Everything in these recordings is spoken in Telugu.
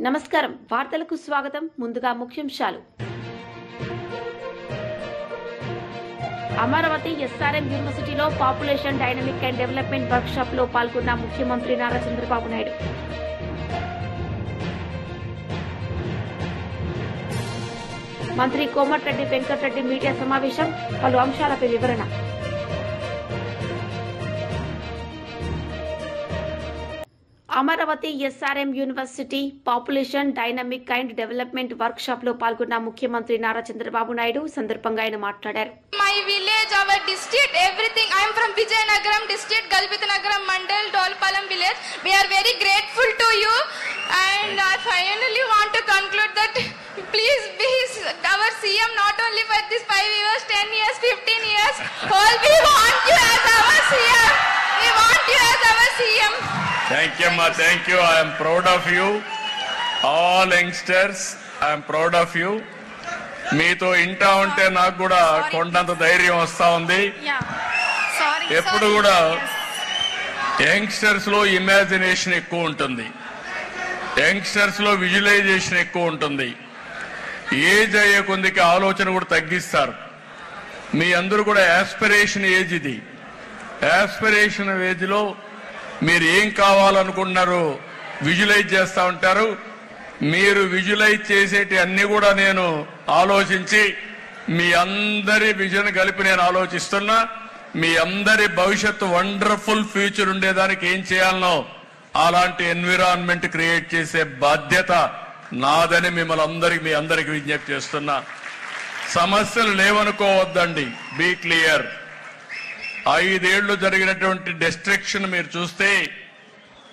నమస్కారం వార్తలకు స్వాగతం ముందుగా ముఖ్యాంశాలు అమరావతి ఎస్ఆర్ఎం యూనివర్సిటీలో population dynamic and development work shop లో పాల్గొన్న ముఖ్యమంత్రి నారా చంద్రబాబు నాయుడు మంత్రి కోమటిరెడ్డి వెంకటరెడ్డి మీడియా సమావేశం పలు అంశాలపై వివరణ Amaravati SRM university population dynamic and development work shop లో పాల్గొన్న ముఖ్యమంత్రి నారా చంద్రబాబు నాయుడు సందర్భంగా ఆయన మాట్లాడారు. My village, our district, everything. I am from Vijayanagaram district, Galbitnagaram Mandal, Dolpalam village. We are very grateful to you, and I finally want to conclude that please be our CM not only for this 5 years, 10 years, 15 years. All we want you as our CM. We want you as our CM. Thank you, ma. Thank you. I am proud of you. All youngsters, I am proud of you. మీతో ఇంటా ఉంటే నాకు కూడా కొండంత ధైర్యం వస్తా ఉంది. ఎప్పుడు కూడా యంగ్స్టర్స్ లో ఇమాజినేషన్ ఎక్కువ ఉంటుంది, యంగ్స్టర్స్ లో విజువలైజేషన్ ఎక్కువ ఉంటుంది. ఏజ్ అయ్యే కొద్దికి ఆలోచన కూడా తగ్గిస్తారు. మీ అందరూ కూడా యాస్పిరేషన్ ఏజ్ ఇది. యాస్పిరేషన్ ఏజ్ లో మీరు ఏం కావాలనుకుంటున్నారో విజువలైజ్ చేస్తా ఉంటారు. మీరు విజువలైజ్ చేసేటి అన్ని కూడా నేను ఆలోచించి మీ అందరి విజన్ కలిపి నేను ఆలోచిస్తున్నా. మీ అందరి భవిష్యత్తు వండర్ఫుల్ ఫ్యూచర్ ఉండేదానికి ఏం చేయాలనో అలాంటి ఎన్విరాన్మెంట్ క్రియేట్ చేసే బాధ్యత నాదని మిమ్మల్ని మీ అందరికి విజ్ఞప్తి చేస్తున్నా. సమస్యలు లేవనుకోవద్దండి, బీ క్లియర్. 5 ఏళ్లు జరిగినటువంటి డిస్ట్రక్షన్ మీరు చూస్తే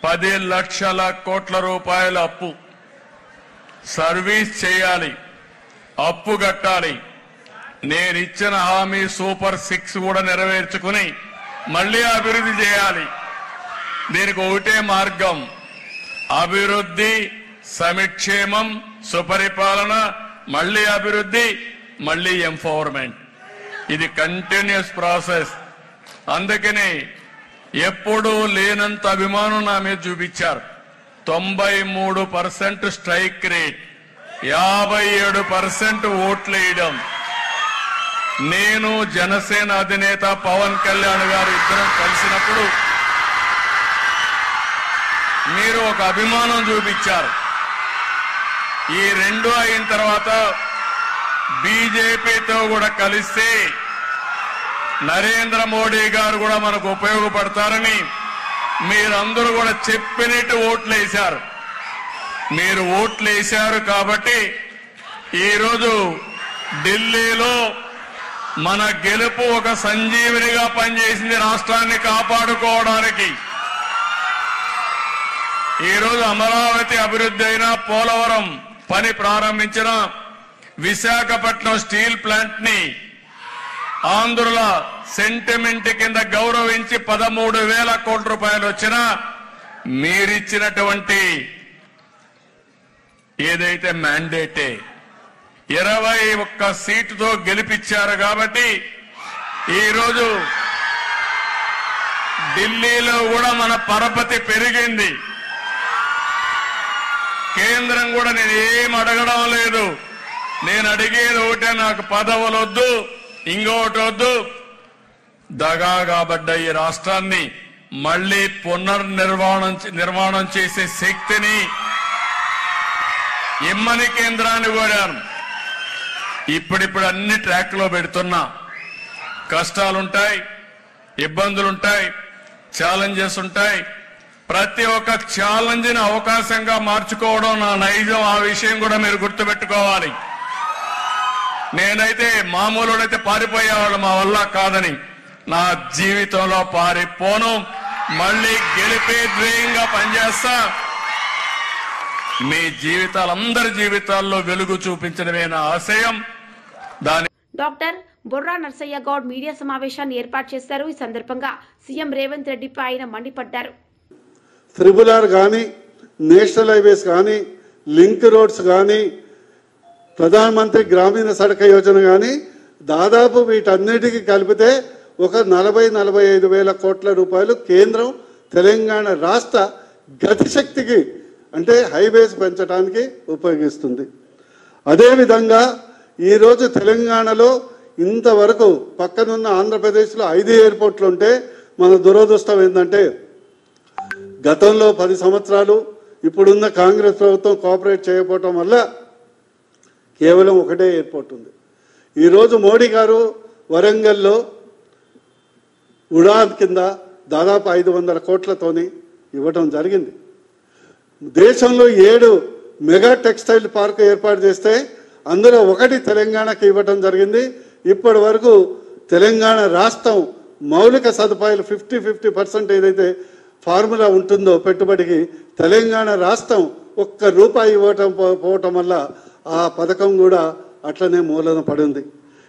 10 లక్షల కోట్ల రూపాయల అప్పు. సర్వీస్ చేయాలి, అప్పు కట్టాలి. నేను ఇచ్చిన హామీ సూపర్ 6 కూడా నెరవేర్చుకుని మళ్లీ అభివృద్ధి చేయాలి. దీనికి ఒకటే మార్గం, అభివృద్ధి, సమిక్షేమం, సుపరిపాలన, మళ్లీ అభివృద్ధి, మళ్లీ ఎంపవర్మెంట్. ఇది కంటిన్యూస్ ప్రాసెస్. అందుకని ఎప్పుడూ లేనంత అభిమానం నా మీద చూపించారు. 93% స్ట్రైక్ రేట్, 57% ఓట్లు వేయడం. నేను జనసేన అధినేత పవన్ కళ్యాణ్ గారు ఇద్దరం కలిసినప్పుడు మీరు ఒక అభిమానం చూపించారు. ఈ రెండు అయిన తర్వాత బీజేపీతో కూడా కలిస్తే నరేంద్ర మోడీ గారు కూడా మనకు ఉపయోగపడతారని మీరందరూ కూడా చెప్పినట్టు ఓట్లు వేశారు. మీరు ఓట్లు వేశారు కాబట్టి ఈరోజు ఢిల్లీలో మన గెలుపు ఒక సంజీవినిగా పనిచేసింది రాష్ట్రాన్ని కాపాడుకోవడానికి. ఈరోజు అమరావతి అభివృద్ధి అయినా, పోలవరం పని ప్రారంభించిన, విశాఖపట్నం స్టీల్ ప్లాంట్ ని ఆంధ్రుల సెంటిమెంట్ కింద గౌరవించి 13,000 కోట్ల రూపాయలు వచ్చినా మీరిచ్చినటువంటి ఏదైతే మ్యాండేటే 21 సీటుతో గెలిపించారు. కాబట్టి ఈరోజు ఢిల్లీలో కూడా మన పరపతి పెరిగింది. కేంద్రం కూడా నేను ఏం అడగడం లేదు. నేను అడిగేది ఒకటే, నాకు పదవులు వద్దు, ఇంకోటి వద్దు. దగా కాబడ్డ ఈ రాష్ట్రాన్ని మళ్లీ నిర్మాణం చేసే శక్తిని ఇమ్మని కేంద్రాన్ని కోరాను. ఇప్పుడిప్పుడు అన్ని ట్రాక్ లో పెడుతున్నా. కష్టాలుంటాయి, ఇబ్బందులుంటాయి, ఛాలెంజెస్ ఉంటాయి. ప్రతి ఒక్క ఛాలెంజ్ ని అవకాశంగా మార్చుకోవడం నా నైజం. ఆ విషయం కూడా మీరు గుర్తుపెట్టుకోవాలి. నేనైతే మామూలుడైతే పారిపోయేవాళ్ళు, మా వల్ల కాదని. నా జీవితంలో పారిపోను, మళ్లీ గెలిపే ధ్యేయంగా పనిచేస్తా. మీ జీవితాలందరి జీవితాల్లో వెలుగు చూపించడమే నా ఆశయం. డాక్టర్ బొర్రా నర్సయ్య గౌడ్ మీడియా సమావేశాన్ని ఏర్పాటు చేశారు. ఈ సందర్భంగా సీఎం రేవంత్ రెడ్డిపై ఆయన మండిపడ్డారు. త్రిబుల్ కానీ, నేషనల్ హైవేస్ కానీ, లింక్ రోడ్స్ కానీ, ప్రధానమంత్రి గ్రామీణ సడక యోజన కానీ, దాదాపు వీటన్నిటికీ కలిపితే ఒక 40-45 వేల కోట్ల రూపాయలు కేంద్రం తెలంగాణ రాష్ట్ర గతిశక్తికి అంటే హైవేస్ పెంచడానికి ఉపయోగిస్తుంది. అదేవిధంగా ఈరోజు తెలంగాణలో ఇంతవరకు పక్కనున్న ఆంధ్రప్రదేశ్లో 5 ఎయిర్పోర్ట్లు ఉంటే మన దురదృష్టం ఏంటంటే గతంలో 10 సంవత్సరాలు ఇప్పుడున్న కాంగ్రెస్ ప్రభుత్వం కోఆపరేట్ చేయకపోవటం వల్ల కేవలం ఒకటే ఎయిర్పోర్ట్ ఉంది. ఈరోజు మోడీ గారు వరంగల్లో ఉడాన్ కింద దాదాపు 500 కోట్లతోని ఇవ్వటం జరిగింది. దేశంలో 7 మెగా టెక్స్టైల్ పార్క్ ఏర్పాటు చేస్తే అందులో ఒకటి తెలంగాణకి ఇవ్వటం జరిగింది. ఇప్పటి వరకు తెలంగాణ రాష్ట్రం మౌలిక సదుపాయాలు 50% ఏదైతే ఫార్ములా ఉంటుందో పెట్టుబడికి తెలంగాణ రాష్ట్రం ₹1 ఇవ్వటం పోవటం వల్ల ఆ పథకం కూడా అట్లనే మూలన పడింది.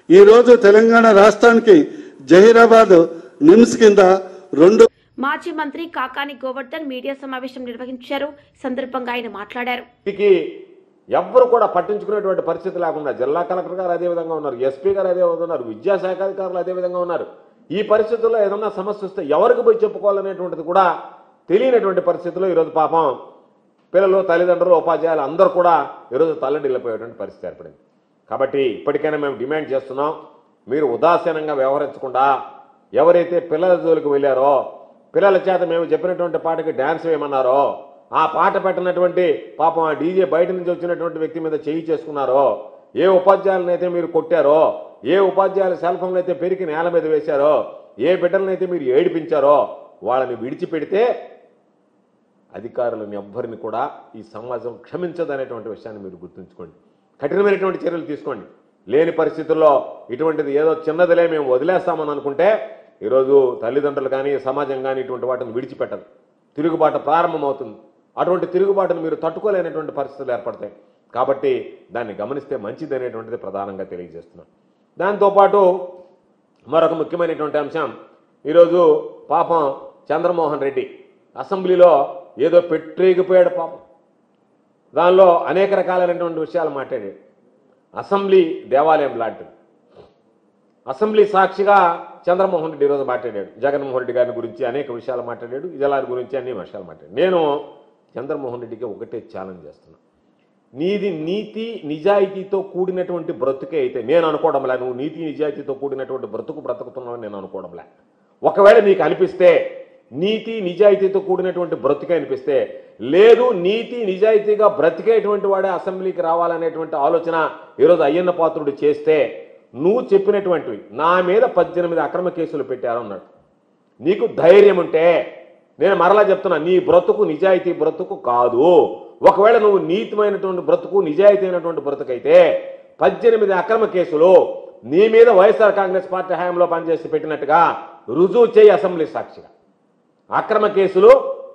ఈరోజు తెలంగాణ రాష్ట్రానికి జహీరాబాద్ నిమ్స్ కింద 2 మాజీ మంత్రి కాకాని గోవర్ధన్ మీడియా సమావేశం నిర్వహించారు. సందర్భంగా ఆయన మాట్లాడారు. ఎవ్వరు కూడా పట్టించుకునేటువంటి పరిస్థితి లేకుండా జిల్లా కలెక్టర్ గారు అదే విధంగా ఉన్నారు, ఎస్పీ గారు అదే విధంగా ఉన్నారు, విద్యాశాఖ అధికారులు అదే విధంగా ఉన్నారు. ఈ పరిస్థితుల్లో ఏదన్నా సమస్య వస్తే ఎవరికి పోయి చెప్పుకోవాలనేటువంటిది కూడా తెలియనటువంటి పరిస్థితిలో ఈరోజు పాపం పిల్లలు, తల్లిదండ్రులు, ఉపాధ్యాయులు అందరూ కూడా ఈరోజు తల్లడిల్లిపోయేటువంటి పరిస్థితి ఏర్పడింది. కాబట్టి ఇప్పటికైనా మేము డిమాండ్ చేస్తున్నాం, మీరు ఉదాసీనంగా వ్యవహరించకుండా ఎవరైతే పిల్లల జోలికి వెళ్ళారో, పిల్లల చేత మేము చెప్పినటువంటి పాటకి డ్యాన్స్ వేయమన్నారో, ఆ పాట పెట్టినటువంటి పాపం ఆ డీజే బయట నుంచి వచ్చినటువంటి వ్యక్తి మీద చేయి చేసుకున్నారో, ఏ ఉపాధ్యాయులనైతే మీరు కొట్టారో, ఏ ఉపాధ్యాయుల సెల్ ఫోన్లు అయితే పెరిగి నేల మీద వేశారో, ఏ బిడ్డలనైతే మీరు ఏడిపించారో వాళ్ళని విడిచిపెడితే అధికారులను ఎవ్వరిని కూడా ఈ సమాజం క్షమించదనేటువంటి విషయాన్ని మీరు గుర్తుంచుకోండి. కఠినమైనటువంటి చర్యలు తీసుకోండి. లేని పరిస్థితుల్లో ఇటువంటిది ఏదో చిన్నదిలే మేము వదిలేస్తామని అనుకుంటే ఈరోజు తల్లిదండ్రులు కానీ సమాజం కానీ ఇటువంటి వాటిని విడిచిపెట్టదు. తిరుగుబాటు ప్రారంభమవుతుంది. అటువంటి తిరుగుబాటును మీరు తట్టుకోలేనటువంటి పరిస్థితులు ఏర్పడతాయి. కాబట్టి దాన్ని గమనిస్తే మంచిది అనేటువంటిది ప్రధానంగా తెలియజేస్తున్నాం. దాంతోపాటు మరొక ముఖ్యమైనటువంటి అంశం, ఈరోజు పాపం చంద్రమోహన్ రెడ్డి అసెంబ్లీలో ఏదో పెట్టేగిపోయాడు పాపం. దానిలో అనేక రకాలైనటువంటి విషయాలు మాట్లాడాడు. అసెంబ్లీ దేవాలయం లాంటిది. అసెంబ్లీ సాక్షిగా చంద్రమోహన్ రెడ్డి ఈరోజు మాట్లాడాడు. జగన్మోహన్ రెడ్డి గారి గురించి అనేక విషయాలు మాట్లాడాడు, జిల్లాల గురించి అన్ని విషయాలు మాట్లాడాడు. నేను చంద్రమోహన్ రెడ్డికి ఒకటే ఛాలెంజ్ చేస్తున్నా, నీది నీతి నిజాయితీతో కూడినటువంటి బ్రతుకే అయితే, నేను అనుకోవడంలే నువ్వు నీతి నిజాయితీతో కూడినటువంటి బ్రతుకుతున్నావని నేను అనుకోవడంలే. ఒకవేళ నీకు అనిపిస్తే నీతి నిజాయితీతో కూడినటువంటి బ్రతుకే అనిపిస్తే, లేదు నీతి నిజాయితీగా బ్రతికేటువంటి వాడే అసెంబ్లీకి రావాలనేటువంటి ఆలోచన ఈరోజు అయ్యన్న పాత్రుడు చేస్తే, నువ్వు చెప్పినటువంటివి నా మీద 18 అక్రమ కేసులు పెట్టారన్నాడు. నీకు ధైర్యం ఉంటే నేను మరలా చెప్తున్నా, నీ బ్రతుకు నిజాయితీ బ్రతుకు కాదు. ఒకవేళ నువ్వు నీతిమైనటువంటి బ్రతుకు నిజాయితీ అయినటువంటి బ్రతుకైతే 18 అక్రమ కేసులు నీ మీద వైఎస్ఆర్ కాంగ్రెస్ పార్టీ హయాంలో పనిచేసి పెట్టినట్టుగా రుజువు చేయి అసెంబ్లీ సాక్షిగా. అక్రమ కేసులు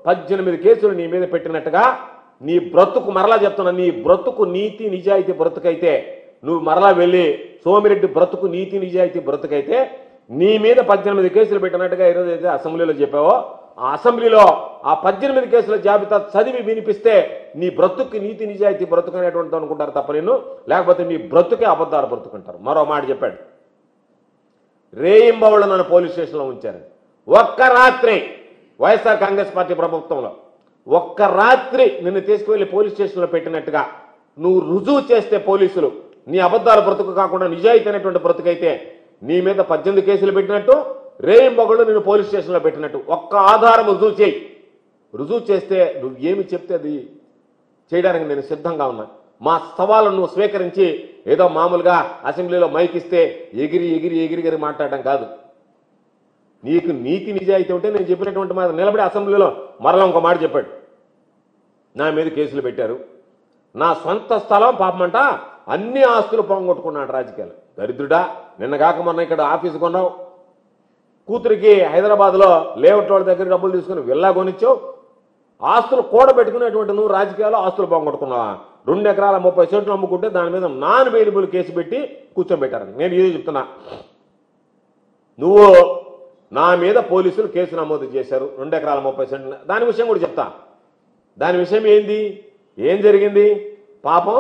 18 కేసులు నీ మీద పెట్టినట్టుగా నీ బ్రతుకు, మరలా చెప్తున్నా, నీ బ్రతుకు నీతి నిజాయితీ బ్రతుకైతే, నువ్వు మరలా వెళ్ళి సోమిరెడ్డి బ్రతుకు నీతి నిజాయితీ బ్రతుకైతే నీ మీద 18 కేసులు పెట్టినట్టుగా ఈరోజు అయితే అసెంబ్లీలో చెప్పావో, ఆ అసెంబ్లీలో ఆ 18 కేసుల జాబితా చదివి వినిపిస్తే నీ బ్రతుక్కి నీతి నిజాయితీ బ్రతుకు అనేటువంటి అనుకుంటారు తప్ప నిన్ను, లేకపోతే నీ బ్రతుకే అబద్ధాలు బ్రతుకుంటారు. మరో మాట చెప్పాడు, రేయింబవళ్ళు నన్ను పోలీస్ స్టేషన్లో ఉంచారు. ఒక్క రాత్రి వైఎస్ఆర్ కాంగ్రెస్ పార్టీ ప్రభుత్వంలో ఒక్క రాత్రి నిన్ను తీసుకువెళ్ళి పోలీస్ స్టేషన్లో పెట్టినట్టుగా నువ్వు రుజువు చేస్తే పోలీసులు నీ అబద్ధాల బ్రతుకు కాకుండా నిజాయితీ అనేటువంటి బ్రతుకైతే నీ మీద 18 కేసులు పెట్టినట్టు, రేయింబగళ్ళు నిన్ను పోలీస్ స్టేషన్లో పెట్టినట్టు ఒక్క ఆధారం రుజువు చేయి. రుజువు చేస్తే నువ్వు ఏమి చెప్తే అది చేయడానికి నేను సిద్ధంగా ఉన్నా. మా సవాళ్ళను నువ్వు స్వీకరించి ఏదో మామూలుగా అసెంబ్లీలో మైక్ ఇస్తే ఎగిరి ఎగిరి ఎగిరి ఎగిరి మాట్లాడడం కాదు. నీకు నీతి నిజాయితీ ఉంటే నేను చెప్పినటువంటి మాట నిలబడి అసెంబ్లీలో మరలా ఇంకో మాట చెప్పాడు, నా మీద కేసులు పెట్టారు, నా సొంత స్థలం పాపమంట అన్ని ఆస్తులు పోగొట్టుకున్నాడు రాజకీయాలు. దరిద్రుడా, నిన్నగాక మొన్న ఇక్కడ ఆఫీసు కొన్నావు, కూతురికి హైదరాబాద్లో లేఅవుట్ వాళ్ళ దగ్గర డబ్బులు తీసుకుని విల్లా కొనిచ్చావు, ఆస్తులు కూడబెట్టుకునేటువంటి నువ్వు రాజకీయాల్లో ఆస్తులు పోగొట్టుకున్నావా? 2 ఎకరాల 30 సెంట్లు అమ్ముకుంటే దాని మీద నాన్ బెయిలబుల్ కేసు పెట్టి కూర్చోబెట్టారు. నేను ఇదే చెప్తున్నా, నువ్వు నా మీద పోలీసులు కేసు నమోదు చేశారు 2 ఎకరాల 30 సెంట్లు. దాని విషయం కూడా చెప్తా. దాని విషయం ఏంది, ఏం జరిగింది? పాపం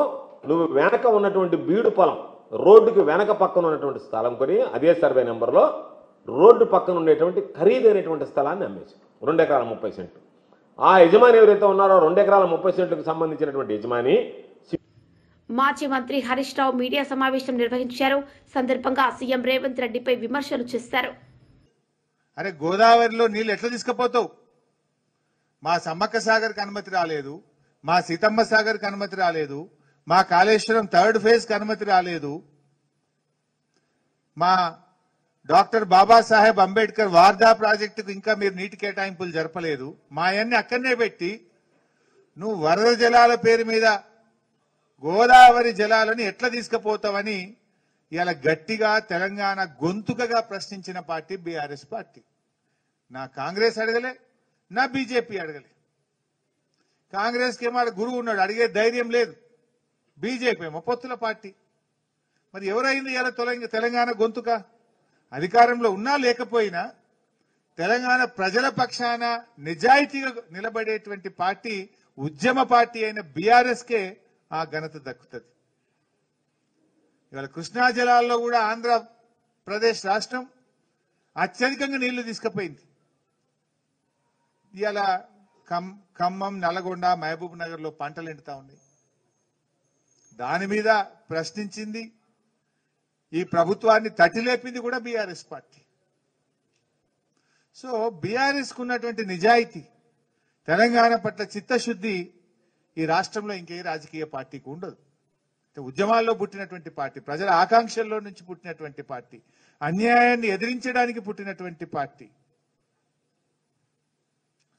నువ్వు వెనక ఉన్నటువంటి బీడు పొలం, రోడ్డుకి వెనక పక్కన ఉన్నటువంటి స్థలం కొని అదే సర్వే నెంబర్లో రోడ్డు పక్కన ఉండేటువంటి ఖరీదైనటువంటి స్థలాన్ని అమ్మేశారు 2 ఎకరాల 30 సెంట్లు. ఆ యజమాని ఎవరైతే ఉన్నారో 2 ఎకరాల 30 సెంట్లకు సంబంధించినటువంటి యజమాని మాజీ మంత్రి హరీష్ రావు మీడియా సమావేశం నిర్వహించారు. సందర్భంగా సీఎం రేవంత్ రెడ్డిపై విమర్శలు చేశారు. అరే గోదావరిలో నీళ్లు ఎట్లా తీసుకుపోతావు? మా సమ్మక్క సాగర్కి అనుమతి రాలేదు, మా సీతమ్మ సాగర్కి అనుమతి రాలేదు, మా కాళేశ్వరం 3rd ఫేజ్కి అనుమతి రాలేదు, మా డాక్టర్ బాబాసాహెబ్ అంబేద్కర్ వార్దా ప్రాజెక్టుకు ఇంకా మీరు నీటి కేటాయింపులు జరపలేదు. మా అన్ని అక్కడనే పెట్టి నువ్వు వరద జలాల పేరు మీద గోదావరి జలాలను ఎట్లా తీసుకుపోతావని ఇలా గట్టిగా తెలంగాణ గొంతుకగా ప్రశ్నించిన పార్టీ బీఆర్ఎస్ పార్టీ. నా కాంగ్రెస్ అడగలే, నా బీజేపీ అడగలే. కాంగ్రెస్కి ఏమో గురువు ఉన్నాడు, అడిగే ధైర్యం లేదు. బీజేపీ ఏమో పొత్తుల పార్టీ. మరి ఎవరైంది ఇలా తెలంగాణ గొంతుక? అధికారంలో ఉన్నా లేకపోయినా తెలంగాణ ప్రజల పక్షాన నిజాయితీగా నిలబడేటువంటి పార్టీ, ఉద్యమ పార్టీ అయిన బీఆర్ఎస్కే ఆ ఘనత దక్కుతుంది. ఇవాళ కృష్ణా జలాల్లో కూడా ఆంధ్రప్రదేశ్ రాష్ట్రం అత్యధికంగా నీళ్లు తీసుకుపోయింది. ఇవాళ ఖమ్మం, నల్గొండ, మహబూబ్ నగర్ లో పంటలు ఎండుతా ఉన్నాయి. దాని మీద ప్రశ్నించింది, ఈ ప్రభుత్వాన్ని తట్టిలేపింది కూడా బీఆర్ఎస్ పార్టీ. సో బీఆర్ఎస్ కు ఉన్నటువంటి నిజాయితీ, తెలంగాణ పట్ల చిత్తశుద్ధి ఈ రాష్ట్రంలో ఇంకే రాజకీయ పార్టీకి ఉండదు. ఉద్యమాల్లో పుట్టినటువంటి పార్టీ, ప్రజల ఆకాంక్షల్లో నుంచి పుట్టినటువంటి పార్టీ, అన్యాయాన్ని ఎదిరించడానికి పుట్టినటువంటి పార్టీ.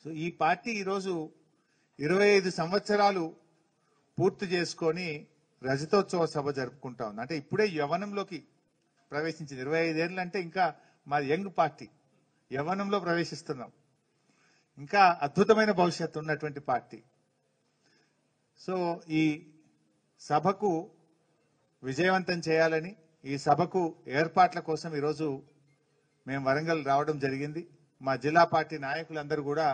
సో ఈ పార్టీ ఈరోజు 25 సంవత్సరాలు పూర్తి చేసుకొని రజతోత్సవ సభ జరుపుకుంటా ఉంది. అంటే ఇప్పుడే యవ్వనంలోకి ప్రవేశించింది. 25 ఏళ్ళు అంటే ఇంకా మా యంగ్ పార్టీ, యవ్వనంలో ప్రవేశిస్తున్నాం. ఇంకా అద్భుతమైన భవిష్యత్తు ఉన్నటువంటి పార్టీ. సో ఈ సభకు విజయవంతం చేయాలని, ఈ సభకు ఏర్పాట్ల కోసం ఈరోజు మేము వరంగల్ రావడం జరిగింది. మా జిల్లా పార్టీ నాయకులందరూ కూడా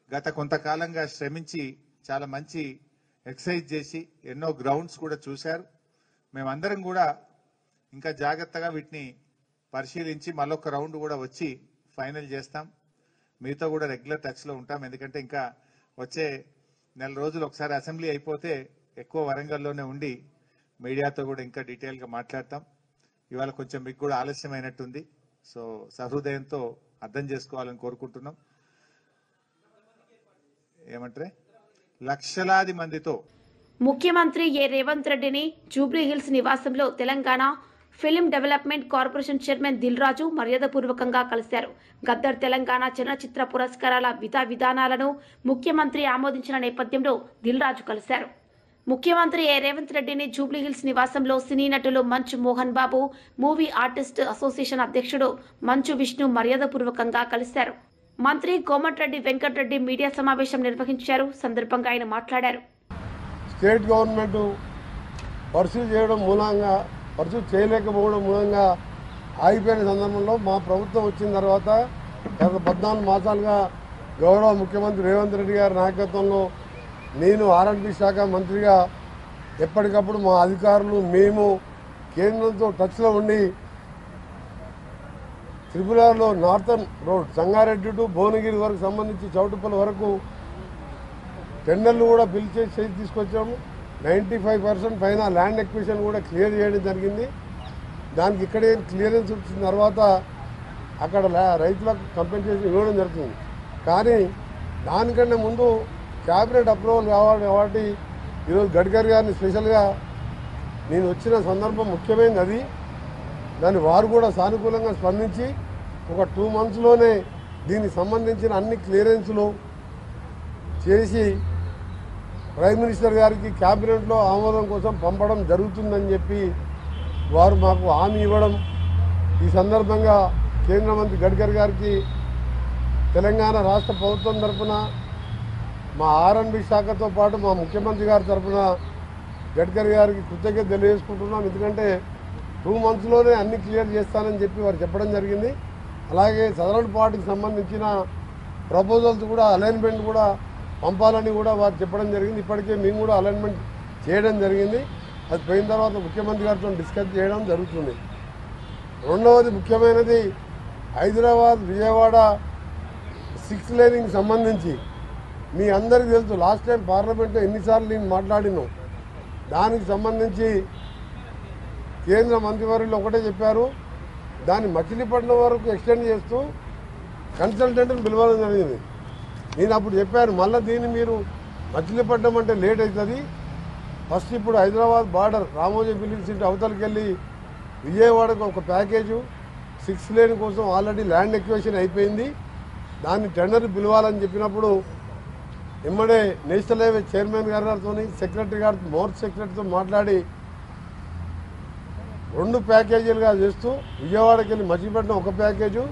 గత కొంతకాలంగా శ్రమించి చాలా మంచి ఎక్సర్సైజ్ చేసి ఎన్నో గ్రౌండ్స్ కూడా చూశారు. మేమందరం కూడా ఇంకా జాగ్రత్తగా వీటిని పరిశీలించి మళ్ళొక రౌండ్ కూడా వచ్చి ఫైనల్ చేస్తాం. మీతో కూడా రెగ్యులర్ టచ్లో ఉంటాం. ఎందుకంటే ఇంకా వచ్చే 4 రోజులు ఒకసారి అసెంబ్లీ అయిపోతే ఎక్కువ వరంగల్లోనే ఉండి మీడియాతో కూడా ఇంకా డీటెయిల్గా మాట్లాడతాం. ఇవాళ కొంచెం మీకు కూడా ఆలస్యమైనట్టుంది. సో సహృదయంతో అర్థం చేసుకోవాలని కోరుకుంటున్నాం. ఏమంటారే, లక్షలాది మందితో ముఖ్యమంత్రి రేవంత్ రెడ్డిని జూబ్లీ హిల్స్ నివాసంలో Telangana film development corporation chairman Dil Raju మర్యాదపూర్వకంగా కలిశారు. గద్దర్ తెలంగాణ చలనచిత్ర పురస్కారాల విధానాలను ముఖ్యమంత్రి ఆమోదించిన నేపథ్యంలో దిల్ రాజు కలిశారు. ముఖ్యమంత్రి రేవంత్ రెడ్డిని జూబ్లీ హిల్స్ నివాసంలో సినీ నటులు మంచు Mohan Babu, movie artist association అధ్యక్షుడు మంచు విష్ణు మర్యాదపూర్వకంగా కలిశారు. మంత్రి కోమటిరెడ్డి వెంకటరెడ్డి మీడియా సమావేశం నిర్వహించారు. సందర్భంగా ఆయన మాట్లాడారు. స్టేట్ గవర్నమెంట్ పరిశీలి చేయలేకపోవడం మూలంగా ఆగిపోయిన సందర్భంలో మా ప్రభుత్వం వచ్చిన తర్వాత గత 14 మాసాలుగా గౌరవ ముఖ్యమంత్రి రేవంత్ రెడ్డి గారి నాయకత్వంలో నేను R&B శాఖ మంత్రిగా ఎప్పటికప్పుడు మా అధికారులు మేము కేంద్రంతో టచ్లో ఉండి త్రిపురలో northern road Sangareddy to Bhuvanagiri వరకు సంబంధించి చౌటుపల్లి వరకు టెండర్లు కూడా బిల్ చేసి తీసుకొచ్చాము. 95% పైన ల్యాండ్ ఎక్విజిషన్ కూడా క్లియర్ చేయడం జరిగింది. దానికి ఇక్కడే క్లియరెన్స్ వచ్చిన తర్వాత అక్కడ రైతులకు కంపెన్సేషన్ ఇవ్వడం జరుగుతుంది. కానీ దానికంటే ముందు క్యాబినెట్ అప్రూవల్ కావాలి కాబట్టి ఈరోజు గడ్కరీ గారిని స్పెషల్గా నేను వచ్చిన సందర్భం ముఖ్యమైనది అది. దాన్ని వారు కూడా సానుకూలంగా స్పందించి ఒక 2 మంత్స్లోనే దీనికి సంబంధించిన అన్ని క్లియరెన్స్లు చేసి ప్రైమ్ మినిస్టర్ గారికి క్యాబినెట్లో ఆమోదం కోసం పంపడం జరుగుతుందని చెప్పి వారు మాకు హామీ ఇవ్వడం, ఈ సందర్భంగా కేంద్ర మంత్రి గడ్కరీ గారికి తెలంగాణ రాష్ట్ర ప్రభుత్వం తరఫున మా R&B శాఖతో పాటు మా ముఖ్యమంత్రి గారి తరఫున గడ్కరీ గారికి కృతజ్ఞత తెలియజేసుకుంటున్నాం. ఎందుకంటే 2 మంత్స్లోనే అన్ని క్లియర్ చేస్తానని చెప్పి వారు చెప్పడం జరిగింది. అలాగే సదరన్ పార్టీకి సంబంధించిన ప్రపోజల్స్ కూడా అలైన్మెంట్ కూడా పంపాలని కూడా వారు చెప్పడం జరిగింది. ఇప్పటికే మేము కూడా అలైన్మెంట్ చేయడం జరిగింది. అది పోయిన తర్వాత ముఖ్యమంత్రి గారితో డిస్కస్ చేయడం జరుగుతుంది. రెండవది ముఖ్యమైనది హైదరాబాద్ విజయవాడ 6 లేనింగ్ సంబంధించి మీ అందరికీ తెలుసు లాస్ట్ టైం పార్లమెంట్లో ఎన్నిసార్లు నేను మాట్లాడినాం. దానికి సంబంధించి కేంద్ర మంత్రివర్యులు ఒకటే చెప్పారు, దాన్ని మచిలీపట్నం వరకు ఎక్స్టెండ్ చేస్తూ కన్సల్టెంట్ని పిలవడం జరిగింది. నేను అప్పుడు చెప్పాను, మళ్ళీ దీన్ని మీరు మచిలీపట్నం అంటే లేట్ అవుతుంది, ఫస్ట్ ఇప్పుడు Hyderabad border Ramoji film city అవతలకి వెళ్ళి విజయవాడకు ఒక ప్యాకేజు 6 లేన్ కోసం ఆల్రెడీ ల్యాండ్ ఎక్విజిషన్ అయిపోయింది, దాన్ని టెండర్ పిలవాలని చెప్పినప్పుడు ఇమ్మడే నేషనల్ హైవే చైర్మన్ గారితో సెక్రటరీ గారితో మోర్చ్ సెక్రటరీతో మాట్లాడి 2 ప్యాకేజీలుగా చేస్తూ విజయవాడకి వెళ్ళి మచిలీపట్నం ఒక ప్యాకేజు,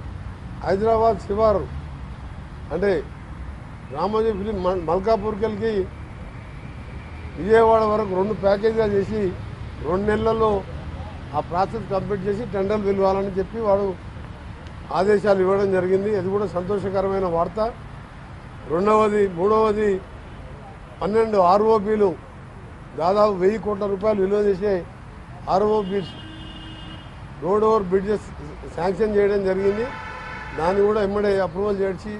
హైదరాబాద్ శివారు అంటే రామోజీ ఫిలిం మల్కాపూర్కి వెళ్ళి విజయవాడ వరకు 2 ప్యాకేజీగా చేసి 2 నెలల్లో ఆ ప్రాసెస్ కంప్లీట్ చేసి టెండర్లు పిలవాలని చెప్పి వాడు ఆదేశాలు ఇవ్వడం జరిగింది. అది కూడా సంతోషకరమైన వార్త. మూడవది 12 ఆర్ఓబీలు దాదాపు 1000 కోట్ల రూపాయలు విలువ చేసే ROBs road over bridges sanction చేయడం జరిగింది. దాన్ని కూడా ఎమ్మడే అప్రూవల్ చేసి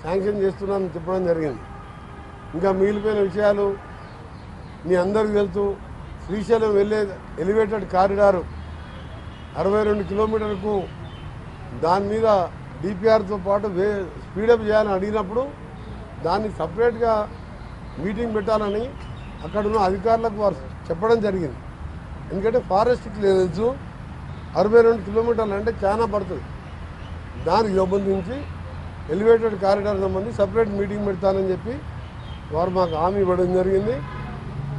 శాంక్షన్ చేస్తున్నానని చెప్పడం జరిగింది. ఇంకా మిగిలిపోయిన విషయాలు మీ అందరికీ తెలుసు. శ్రీశైలం వెళ్ళే ఎలివేటెడ్ కారిడారు 62 కిలోమీటర్లకు దాని మీద డిపిఆర్తో పాటు స్పీడప్ చేయాలని అడిగినప్పుడు దాన్ని సపరేట్గా మీటింగ్ పెట్టాలని అక్కడున్న అధికారులకు వారు చెప్పడం జరిగింది. ఎందుకంటే ఫారెస్ట్కి తెలుసు 62 కిలోమీటర్లు అంటే చాలా పడుతుంది. దానికి సంబంధించి ఎలివేటెడ్ కారిడార్ సంబంధించి సపరేట్ మీటింగ్ పెడతానని చెప్పి వారు మాకు హామీ ఇవ్వడం జరిగింది.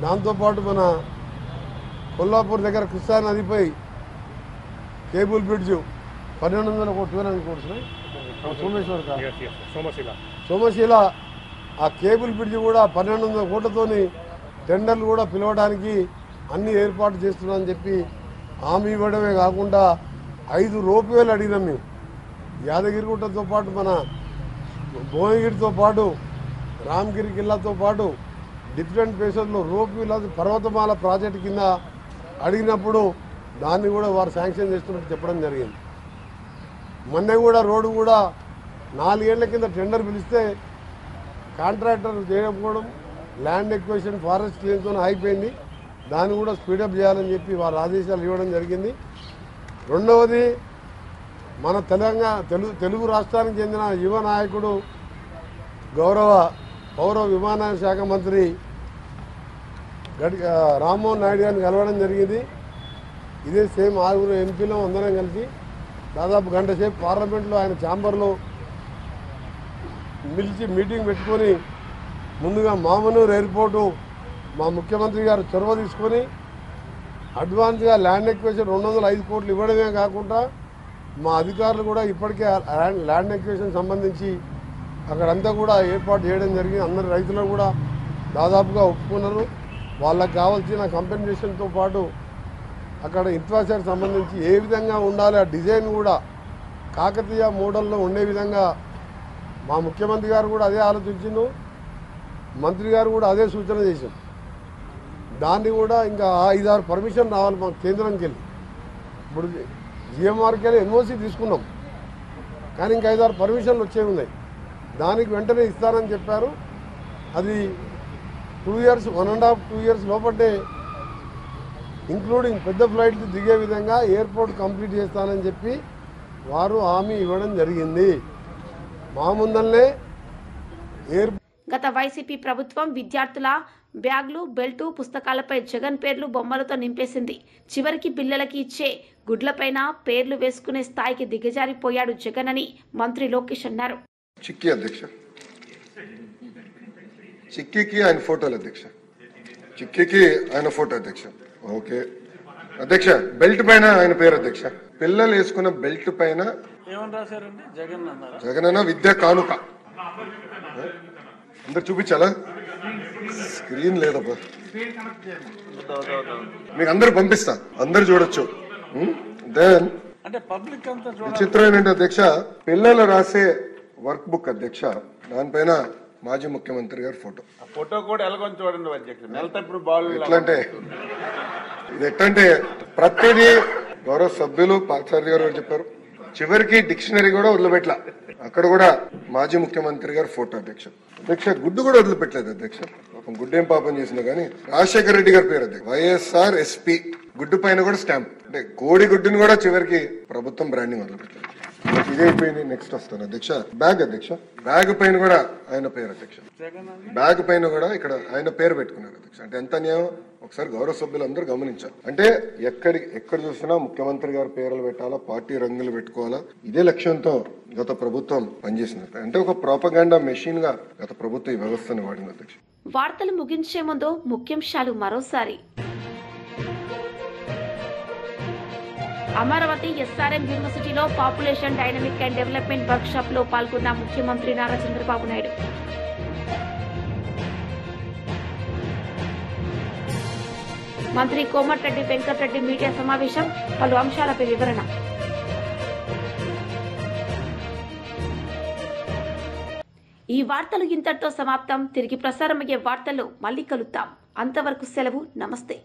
దాంతోపాటు మన కొల్లాపూర్ దగ్గర కృష్ణా నదిపై కేబుల్ బ్రిడ్జ్ 1212 కోట్స్ సోమశీల ఆ కేబుల్ బ్రిడ్జ్ కూడా 1200 కోట్లతోని టెండర్లు కూడా పిలవడానికి అన్ని ఏర్పాటు చేస్తున్నామని చెప్పి హామీ ఇవ్వడమే కాకుండా 5 రోప్వేలు అడిగినాం మేము. యాదగిరిగుట్టతో పాటు మన భువనగిరితో పాటు రామగిరి కిల్లాతో పాటు డిఫరెంట్ ప్లేసెస్లో రోప్వేలు పర్వతమాల ప్రాజెక్టు కింద అడిగినప్పుడు దాన్ని కూడా వారు శాంక్షన్ చేస్తున్నట్టు చెప్పడం జరిగింది. మొన్న కూడా రోడ్డు కూడా 4 ఏళ్ల కింద టెండర్ పిలిస్తే కాంట్రాక్టర్ చేయకపోవడం, ల్యాండ్ ఎక్విజిషన్ ఫారెస్ట్ క్లెయిమ్తో అయిపోయింది. దాన్ని కూడా స్పీడప్ చేయాలని చెప్పి వారు ఆదేశాలు ఇవ్వడం జరిగింది. రెండవది మన తెలుగు రాష్ట్రానికి చెందిన యువ నాయకుడు గౌరవ పౌర విమానయాన శాఖ మంత్రి రామ్మోహన్ నాయుడు గారిని కలవడం జరిగింది. ఇదే సేమ్ 6 ఎంపీలు అందరం కలిసి దాదాపు గంట సేపు పార్లమెంట్లో ఆయన ఛాంబర్లో మీటింగ్ పెట్టుకొని ముందుగా మామనూరు ఎయిర్పోర్టు మా ముఖ్యమంత్రి గారు చొరవ తీసుకొని అడ్వాన్స్గా ల్యాండ్ ఎక్విజిషన్ 205 కోట్లు ఇవ్వడమే కాకుండా మా అధికారులు కూడా ఇప్పటికే ల్యాండ్ ఎక్విజిషన్ సంబంధించి అక్కడంతా కూడా ఏర్పాటు చేయడం జరిగింది. అందరు రైతులు కూడా దాదాపుగా ఒప్పుకున్నారు. వాళ్ళకి కావాల్సిన కంపెన్సేషన్తో పాటు అక్కడ ఇన్ఫ్రాస్ట్రక్చర్ సంబంధించి ఏ విధంగా ఉండాలి ఆ డిజైన్ కూడా కాకతీయ మోడల్లో ఉండే విధంగా మా ముఖ్యమంత్రి గారు కూడా అదే ఆలోచించిండు, మంత్రి గారు కూడా అదే సూచన చేశారు. దాన్ని కూడా ఇంకా 5-6 పర్మిషన్ రావాలి మాకు కేంద్రంకి వెళ్ళి. ఇప్పుడు జిఎంఆర్కి వెళ్ళి ఎన్ఓసి తీసుకున్నాం, కానీ ఇంకా 5-6 పర్మిషన్లు వచ్చేవి ఉన్నాయి. దానికి వెంటనే ఇస్తానని చెప్పారు. అది 2 ఇయర్స్ 1.5-2 ఇయర్స్ లోపటే ఇంక్లూడింగ్ పెద్ద ఫ్లైట్లు దిగే విధంగా ఎయిర్పోర్ట్ కంప్లీట్ చేస్తానని చెప్పి వారు హామీ ఇవ్వడం జరిగింది. మా ముందల్నే గత వైసీపీ ప్రభుత్వం విద్యార్థుల బ్యాగులు, బెల్టు, పుస్తకాలపై జగన్ పేర్లు, బొమ్మలతో నింపేసింది. చివరికి పిల్లలకి ఇచ్చే గుడ్లపైన పేర్లు వేసుకునే స్థాయికి దిగజారిపోయాడు జగన్ అని మంత్రి లోకేష్ అన్నారు. చిక్కీ అధ్యక్ష, చిక్కీకి ఆయన ఫోటోలు అధ్యక్ష, చిక్కీకి ఆయన ఫోటో అధ్యక్ష. ఓకే అధ్యక్ష, బెల్ట్ పైన ఆయన పేరు అధ్యక్ష. పిల్లలు వేసుకున్న బెల్ట్ పైన జగన్ అన్న విద్యా కానుక. అందరు చూపించాలా? స్క్రీన్ లేదబ్బా, మీకు అందరు పంపిస్తా, అందరు చూడొచ్చు. దెన్ విచిత్రం ఏంటంటే అధ్యక్ష, పిల్లలు రాసే వర్క్ బుక్ అధ్యక్ష, దానిపైన మాజీ ముఖ్యమంత్రి గారి ఫోటో. ఫోటో కూడా ఎలాగొని చూడండి అధ్యక్ష. ఎట్లంటే ఇది ఎట్లంటే ప్రతిదీ గౌరవ సభ్యులు పాచార్య గారు చెప్పారు, చివరికి డిక్షనరీ కూడా వదిలిపెట్టలా. అక్కడ కూడా మాజీ ముఖ్యమంత్రి గారు ఫోటో అధ్యక్ష. అధ్యక్ష గుడ్డు కూడా వదిలిపెట్టలేదు అధ్యక్ష. పాపం గుడ్డేం పాపం చేసినా కానీ రాజశేఖర రెడ్డి గారి పేరు అధ్యక్ష. వైఎస్ఆర్ ఎస్పీ గుడ్డు పైన కూడా స్టాంప్. అంటే కోడి గుడ్డుని కూడా చివరికి ప్రభుత్వం బ్రాండింగ్ వదిలిపెట్టలేదు. ఇదే అయిపోయింది. నెక్స్ట్ వస్తాను అధ్యక్ష. బ్యాగ్ అధ్యక్ష. బ్యాగ్ పైన కూడా ఆయన పేరు అధ్యక్ష. బ్యాగ్ పైన కూడా ఇక్కడ ఆయన పేరు పెట్టుకున్నారు అధ్యక్ష. అంటే ఎంత న్యాయం ఒకసారి గౌరవ సభ్యులందరూ గమనించాలి. అంటే ఎక్కడ చూసినా ముఖ్యమంత్రి గారి పేర్లు పెట్టాలా, పార్టీ రంగులు పెట్టుకోవాలా, ఇదే లక్ష్యంతో గత ప్రభుత్వం పనిచేసింది. అంటే ఒక ప్రోపగాండా మెషిన్ గా గత ప్రభుత్వం ఈ వ్యవస్థను వాడింది అధ్యక్ష. వార్తలు ముగించే ముందు ముఖ్యాంశాలు మరోసారి. అమరావతి ఎస్ఆర్ఎం యూనివర్సిటీలో population dynamic and development work shop లో పాల్గొన్న ముఖ్యమంత్రి నారా చంద్రబాబు నాయుడు. మంత్రి కోమటిరెడ్డి వెంకటరెడ్డి మీడియా సమావేశం, పలు అంశాలపై వివరణ. ఈ వార్తలు ఇంతటితో సమాప్తం. తిరిగి ప్రసారమయ్యే వార్తల్లో మళ్ళీ కలుద్దాం. అంతవరకు సెలవు. నమస్తే.